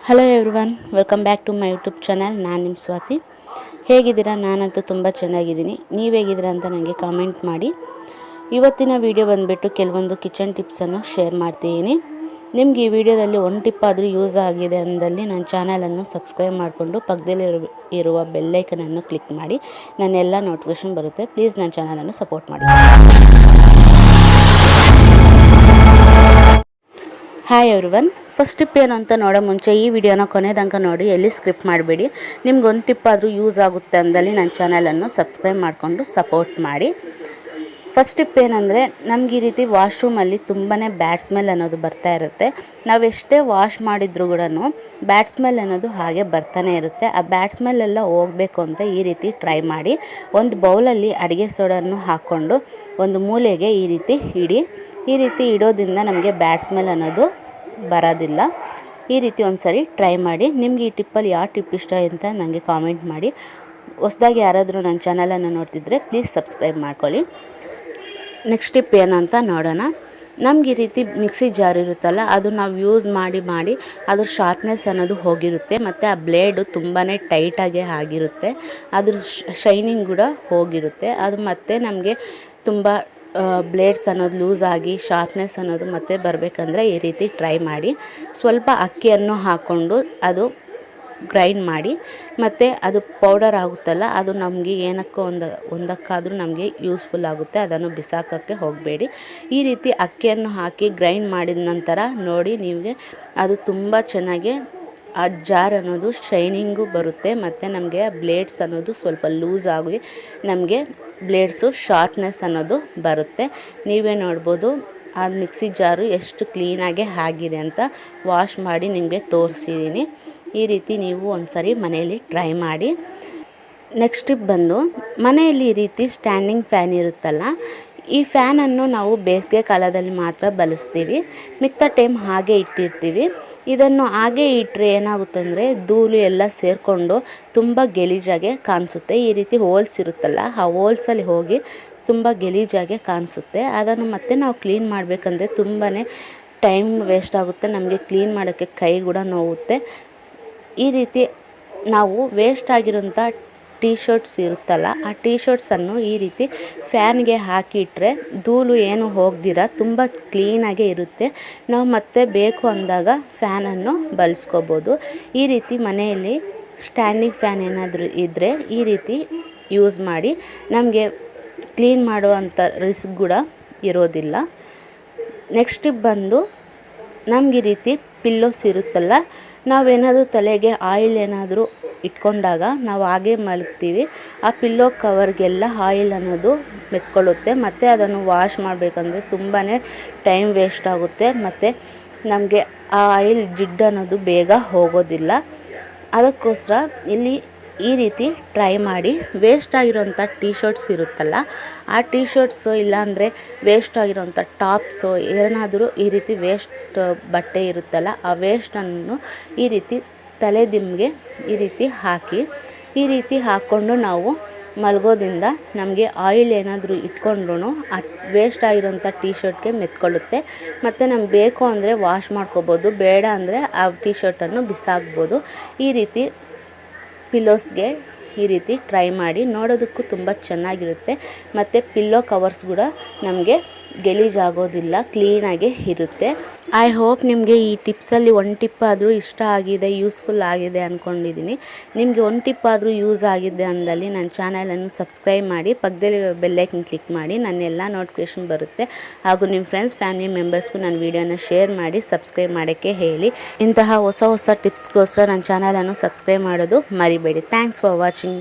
Hello everyone, welcome back to my YouTube channel. ನಾನು ನಿಮ್ಮ ಸ್ವಾತಿ. ಹೇಗಿದ್ದೀರಾ? ನಾನಂತೂ ತುಂಬ ಚೆನ್ನಾಗಿದ್ದೀನಿ. ನೀವು ಹೇಗಿದ್ದೀರಾ ಅಂತ ನನಗೆ ಕಾಮೆಂಟ್ ಮಾಡಿ. ಇವತ್ತಿನ ವಿಡಿಯೋ ಬಂದುಬಿಟ್ಟು ಕೆಲವೊಂದು ಕಿಚನ್ ಟಿಪ್ಸನ್ನು ಶೇರ್ ಮಾಡ್ತಿದ್ದೀನಿ. ನಿಮ್ಗೆ ಈ ವಿಡಿಯೋದಲ್ಲಿ ಒಂದು ಟಿಪ್ ಆದರೂ ಯೂಸ್ ಆಗಿದೆ ಅಂದಲ್ಲಿ ನನ್ನ ಚಾನಲನ್ನು ಸಬ್ಸ್ಕ್ರೈಬ್ ಮಾಡಿಕೊಂಡು ಪಕ್ಕದಲ್ಲಿ ಇರುವ ಬೆಲ್ಲೈಕನನ್ನು ಕ್ಲಿಕ್ ಮಾಡಿ. ನನ್ನೆಲ್ಲ ನೋಟಿಫಿಕೇಷನ್ ಬರುತ್ತೆ. ಪ್ಲೀಸ್ ನನ್ನ ಚಾನಲನ್ನು ಸಪೋರ್ಟ್ ಮಾಡಿ. ಹಾಯ್ ಎವ್ರಿವನ್, ಫಸ್ಟ್ ಟಿಪ್ ಏನು ಅಂತ ನೋಡೋ ಮುಂಚೆ ಈ ವಿಡಿಯೋನ ಕೊನೆ ತನಕ ನೋಡಿ, ಎಲ್ಲಿ ಸ್ಕ್ರಿಪ್ಟ್ ಮಾಡಬೇಡಿ. ನಿಮ್ಗೊಂದು ಟಿಪ್ ಆದರೂ ಯೂಸ್ ಆಗುತ್ತೆ ಅಂದಲ್ಲಿ ನನ್ನ ಚಾನಲನ್ನು ಸಬ್ಸ್ಕ್ರೈಬ್ ಮಾಡಿಕೊಂಡು ಸಪೋರ್ಟ್ ಮಾಡಿ. ಫಸ್ಟ್ ಟಿಪ್ ಏನಂದರೆ, ನಮ್ಗೆ ಈ ರೀತಿ ವಾಶ್ರೂಮಲ್ಲಿ ತುಂಬಾ ಬ್ಯಾಡ್ ಸ್ಮೆಲ್ ಅನ್ನೋದು ಬರ್ತಾ ಇರುತ್ತೆ. ನಾವೆಷ್ಟೇ ವಾಶ್ ಮಾಡಿದ್ರೂ ಕೂಡ ಬ್ಯಾಡ್ ಸ್ಮೆಲ್ ಅನ್ನೋದು ಹಾಗೆ ಬರ್ತಾನೆ ಇರುತ್ತೆ. ಆ ಬ್ಯಾಡ್ ಸ್ಮೆಲ್ ಎಲ್ಲ ಹೋಗಬೇಕು ಅಂದರೆ ಈ ರೀತಿ ಟ್ರೈ ಮಾಡಿ. ಒಂದು ಬೌಲಲ್ಲಿ ಅಡುಗೆ ಸೋಡನ್ನು ಹಾಕ್ಕೊಂಡು ಒಂದು ಮೂಲೆಗೆ ಈ ರೀತಿ ಇಡಿ. ಈ ರೀತಿ ಇಡೋದ್ರಿಂದ ನಮಗೆ ಬ್ಯಾಡ್ ಸ್ಮೆಲ್ ಅನ್ನೋದು ಬರೋದಿಲ್ಲ. ಈ ರೀತಿ ಒಂದು ಸರಿ ಟ್ರೈ ಮಾಡಿ. ನಿಮ್ಗೆ ಈ ಟಿಪ್ಪಲ್ಲಿ ಯಾವ ಟಿಪ್ ಇಷ್ಟ ಅಂತ ನನಗೆ ಕಾಮೆಂಟ್ ಮಾಡಿ. ಹೊಸದಾಗಿ ಯಾರಾದರೂ ನನ್ನ ಚಾನಲನ್ನು ನೋಡ್ತಿದ್ರೆ ಪ್ಲೀಸ್ ಸಬ್ಸ್ಕ್ರೈಬ್ ಮಾಡ್ಕೊಳ್ಳಿ. ನೆಕ್ಸ್ಟ್ ಟಿಪ್ ಏನಂತ ನೋಡೋಣ. ನಮ್ಗೆ ಈ ರೀತಿ ಮಿಕ್ಸಿ ಜಾರ್ ಇರುತ್ತಲ್ಲ, ಅದು ನಾವು ಯೂಸ್ ಮಾಡಿ ಅದ್ರ ಶಾರ್ಪ್ನೆಸ್ ಅನ್ನೋದು ಹೋಗಿರುತ್ತೆ. ಮತ್ತು ಆ ಬ್ಲೇಡು ತುಂಬಾ ಟೈಟಾಗಿ ಆಗಿರುತ್ತೆ. ಅದ್ರ ಶೈನಿಂಗ್ ಕೂಡ ಹೋಗಿರುತ್ತೆ. ಅದು ಮತ್ತೆ ನಮಗೆ ತುಂಬ ಬ್ಲೇಡ್ಸ್ ಅನ್ನೋದು ಲೂಸ್ ಆಗಿ ಶಾರ್ಪ್ನೆಸ್ ಅನ್ನೋದು ಮತ್ತೆ ಬರಬೇಕಂದ್ರೆ ಈ ರೀತಿ ಟ್ರೈ ಮಾಡಿ. ಸ್ವಲ್ಪ ಅಕ್ಕಿಯನ್ನು ಹಾಕ್ಕೊಂಡು ಅದು ಗ್ರೈಂಡ್ ಮಾಡಿ, ಮತ್ತು ಅದು ಪೌಡರ್ ಆಗುತ್ತಲ್ಲ, ಅದು ನಮಗೆ ಏನಕ್ಕೋ ಒಂದಕ್ಕಾದರೂ ನಮಗೆ ಯೂಸ್ಫುಲ್ ಆಗುತ್ತೆ. ಅದನ್ನು ಬಿಸಾಕೋಕ್ಕೆ ಹೋಗಬೇಡಿ. ಈ ರೀತಿ ಅಕ್ಕಿಯನ್ನು ಹಾಕಿ ಗ್ರೈಂಡ್ ಮಾಡಿದ ನಂತರ ನೋಡಿ, ನಿಮಗೆ ಅದು ತುಂಬ ಚೆನ್ನಾಗಿ ಆ ಜಾರ್ ಅನ್ನೋದು ಶೈನಿಂಗು ಬರುತ್ತೆ. ಮತ್ತು ನಮಗೆ ಬ್ಲೇಡ್ಸ್ ಅನ್ನೋದು ಸ್ವಲ್ಪ ಲೂಸ್ ಆಗಿ ನಮಗೆ ಬ್ಲೇಡ್ಸು ಶಾರ್ಪ್ನೆಸ್ ಅನ್ನೋದು ಬರುತ್ತೆ. ನೀವೇ ನೋಡ್ಬೋದು ಆ ಮಿಕ್ಸಿ ಜಾರು ಎಷ್ಟು ಕ್ಲೀನಾಗೆ ಆಗಿದೆ ಅಂತ. ವಾಶ್ ಮಾಡಿ ನಿಮಗೆ ತೋರಿಸಿದ್ದೀನಿ. ಈ ರೀತಿ ನೀವು ಒಂದು ಸರಿ ಮನೆಯಲ್ಲಿ ಟ್ರೈ ಮಾಡಿ. ನೆಕ್ಸ್ಟ್ ಟಿಪ್ ಬಂದು, ಮನೆಯಲ್ಲಿ ಈ ರೀತಿ ಸ್ಟ್ಯಾಂಡಿಂಗ್ ಫ್ಯಾನ್ ಇರುತ್ತಲ್ಲ, ಈ ಫ್ಯಾನನ್ನು ನಾವು ಬೇಸಿಗೆ ಕಾಲದಲ್ಲಿ ಮಾತ್ರ ಬಳಸ್ತೀವಿ. ಮಿಕ್ಕ ಟೈಮ್ ಹಾಗೆ ಇಟ್ಟಿರ್ತೀವಿ. ಇದನ್ನು ಹಾಗೆ ಇಟ್ಟರೆ ಏನಾಗುತ್ತಂದರೆ ಧೂಳು ಎಲ್ಲ ಸೇರಿಕೊಂಡು ತುಂಬ ಗಲೀಜಾಗೆ ಕಾಣಿಸುತ್ತೆ. ಈ ರೀತಿ ಹೋಲ್ಸ್ ಇರುತ್ತಲ್ಲ, ಆ ಹೋಲ್ಸಲ್ಲಿ ಹೋಗಿ ತುಂಬ ಗಲೀಜಾಗೆ ಕಾಣಿಸುತ್ತೆ. ಅದನ್ನು ಮತ್ತೆ ನಾವು ಕ್ಲೀನ್ ಮಾಡಬೇಕಂದ್ರೆ ತುಂಬಾ ಟೈಮ್ ವೇಸ್ಟ್ ಆಗುತ್ತೆ. ನಮಗೆ ಕ್ಲೀನ್ ಮಾಡೋಕ್ಕೆ ಕೈ ಕೂಡ ನೋವುತ್ತೆ. ಈ ರೀತಿ ನಾವು ವೇಸ್ಟ್ ಆಗಿರೋಂಥ ಟೀ ಶರ್ಟ್ಸ್ ಇರುತ್ತಲ್ಲ, ಆ ಟೀ ಶರ್ಟ್ಸನ್ನು ಈ ರೀತಿ ಫ್ಯಾನ್ಗೆ ಹಾಕಿಟ್ರೆ ಧೂಳು ಏನು ಹೋಗ್ದಿರ ತುಂಬ ಕ್ಲೀನಾಗೇ ಇರುತ್ತೆ. ನಾವು ಮತ್ತೆ ಬೇಕು ಅಂದಾಗ ಫ್ಯಾನನ್ನು ಬಳಸ್ಕೋಬೋದು. ಈ ರೀತಿ ಮನೆಯಲ್ಲಿ ಸ್ಟ್ಯಾಂಡಿಂಗ್ ಫ್ಯಾನ್ ಏನಾದರೂ ಇದ್ದರೆ ಈ ರೀತಿ ಯೂಸ್ ಮಾಡಿ. ನಮಗೆ ಕ್ಲೀನ್ ಮಾಡುವಂಥ ರಿಸ್ಕ್ ಕೂಡ ಇರೋದಿಲ್ಲ. ನೆಕ್ಸ್ಟ್ ಬಂದು, ನಮ್ಗೆ ಈ ರೀತಿ ಪಿಲ್ಲೋಸ್ ಇರುತ್ತಲ್ಲ, ನಾವೇನಾದರೂ ತಲೆಗೆ ಆಯಿಲ್ ಏನಾದರೂ ಇಟ್ಕೊಂಡಾಗ ನಾವು ಹಾಗೆ ಮಲಗ್ತೀವಿ. ಆ ಪಿಲ್ಲೋ ಕವರ್ಗೆಲ್ಲ ಆಯಿಲ್ ಅನ್ನೋದು ಮೆತ್ಕೊಳ್ಳುತ್ತೆ. ಮತ್ತು ಅದನ್ನು ವಾಶ್ ಮಾಡಬೇಕಂದ್ರೆ ತುಂಬಾ ಟೈಮ್ ವೇಸ್ಟ್ ಆಗುತ್ತೆ. ಮತ್ತು ನಮಗೆ ಆ ಆಯಿಲ್ ಜಿಡ್ಡು ಅನ್ನೋದು ಬೇಗ ಹೋಗೋದಿಲ್ಲ. ಅದಕ್ಕೋಸ್ಕರ ಇಲ್ಲಿ ಈ ರೀತಿ ಟ್ರೈ ಮಾಡಿ. ವೇಸ್ಟ್ ಆಗಿರೋಂಥ ಟೀ ಶರ್ಟ್ಸ್ ಇರುತ್ತಲ್ಲ, ಆ ಟೀ ಶರ್ಟ್ಸು ಇಲ್ಲಾಂದರೆ ವೇಸ್ಟ್ ಆಗಿರೋಂಥ ಟಾಪ್ಸು ಏನಾದರೂ ಈ ರೀತಿ ವೇಸ್ಟ್ ಬಟ್ಟೆ ಇರುತ್ತಲ್ಲ, ಆ ವೇಸ್ಟನ್ನು ಈ ರೀತಿ ತಲೆದಿಂಬಿಗೆ ಈ ರೀತಿ ಹಾಕಿ, ಈ ರೀತಿ ಹಾಕ್ಕೊಂಡು ನಾವು ಮಲಗೋದ್ರಿಂದ ನಮಗೆ ಆಯಿಲ್ ಏನಾದರೂ ಇಟ್ಕೊಂಡ್ರೂ ಆ ವೇಸ್ಟ್ ಆಗಿರೋಂಥ ಟೀ ಶರ್ಟ್ಗೆ ಮೆತ್ಕೊಳ್ಳುತ್ತೆ. ಮತ್ತು ನಮ್ಗೆ ಬೇಕು ಅಂದರೆ ವಾಶ್ ಮಾಡ್ಕೋಬೋದು, ಬೇಡ ಅಂದರೆ ಆ ಟೀ ಶರ್ಟನ್ನು ಬಿಸಾಕ್ಬೋದು. ಈ ರೀತಿ ಪಿಲ್ಲೋಸ್ಗೆ ಈ ರೀತಿ ಟ್ರೈ ಮಾಡಿ. ನೋಡೋದಕ್ಕೂ ತುಂಬ ಚೆನ್ನಾಗಿರುತ್ತೆ. ಮತ್ತು ಪಿಲ್ಲೋ ಕವರ್ಸ್ ಕೂಡ ನಮಗೆ ಗಲೀಜಾಗೋದಿಲ್ಲ, ಕ್ಲೀನಾಗೆ ಇರುತ್ತೆ. ಐ ಹೋಪ್ ನಿಮಗೆ ಈ ಟಿಪ್ಸಲ್ಲಿ ಒಂದು ಟಿಪ್ ಆದರೂ ಇಷ್ಟ ಆಗಿದೆ, ಯೂಸ್ಫುಲ್ ಆಗಿದೆ ಅಂದ್ಕೊಂಡಿದ್ದೀನಿ. ನಿಮಗೆ ಒಂದು ಟಿಪ್ ಆದರೂ ಯೂಸ್ ಆಗಿದೆ ಅಂದಲ್ಲಿ ನನ್ನ ಚಾನಲನ್ನು ಸಬ್ಸ್ಕ್ರೈಬ್ ಮಾಡಿ, ಪಕ್ಕದಲ್ಲಿ ಬೆಲ್ಲೈಕನ್ ಕ್ಲಿಕ್ ಮಾಡಿ. ನನ್ನೆಲ್ಲ ನೋಟಿಫಿಕೇಷನ್ ಬರುತ್ತೆ. ಹಾಗೂ ನಿಮ್ಮ ಫ್ರೆಂಡ್ಸ್ ಫ್ಯಾಮಿಲಿ ಮೆಂಬರ್ಸ್ಗೂ ನನ್ನ ವೀಡಿಯೋನ ಶೇರ್ ಮಾಡಿ, ಸಬ್ಸ್ಕ್ರೈಬ್ ಮಾಡೋಕ್ಕೆ ಹೇಳಿ. ಇಂತಹ ಹೊಸ ಟಿಪ್ಸ್ಗೋಸ್ಕರ ನನ್ನ ಚಾನಲನ್ನು ಸಬ್ಸ್ಕ್ರೈಬ್ ಮಾಡೋದು ಮರಿಬೇಡಿ. Thanks for watching.